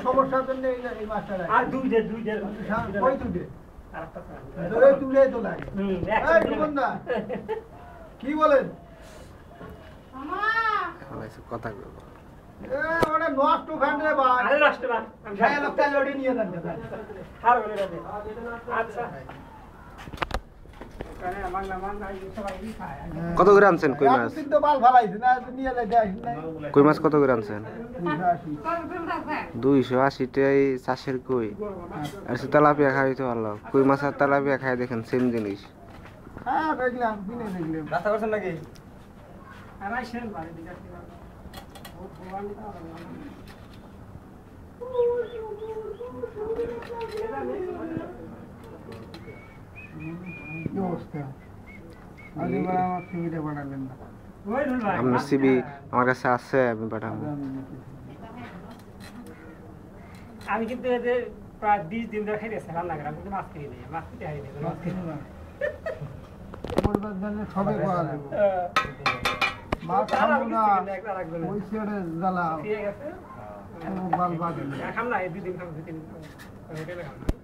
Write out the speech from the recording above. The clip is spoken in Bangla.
সমস্যার জন্য এই মাছটা লাগে। আর দুই দে কই দুধে আরেকটা ধরে তুলে তো লাগে। এই সুগন্ধা কি বলেন কথা বলবো এ ওটা নষ্ট খান্ডে ভাই আরে নষ্ট না খায় লোকটা লড়ি নিয়ে যান হার বলে রে আচ্ছা কানে আমার নামান নাই সবাই খায় কত করে আনছেন কই মাছ একদিন তো বাল ফালাইছে না নিয়ে যায় দেখ কই মাছ কত করে আনছেন 280 টাই চাষের কই আর সে তেলাপিয়া খাইতে ভালো কই মাছ আর তেলাপিয়া খাই দেখেন সেম জিনিস হ্যাঁ দেখলাম কিনে দেখলাম রাস্তা করছেন নাকি আমার শেন বাড়ি দিকে ও ভগবান কি অবস্থা আগে বড় আমার সিমিটা বানালেন না ওই ধর ভাই আপনার সিবি আমার কাছে আছে আমি পাঠাবো আমি কিন্তু এদের প্রায় 20 দিন ধরে খাইতেছি রান্না করে আমি কিন্তু মাছ কিনে নিই মাছ কিনে খাই না করবার জন্য সবে করা যাবে মাছ খাবো না ওই ছেড়ে জ্বালা ঠিক আছে বাল বাদ খাম না এই 2 দিন খাম 2 দিন হোটেলে খাম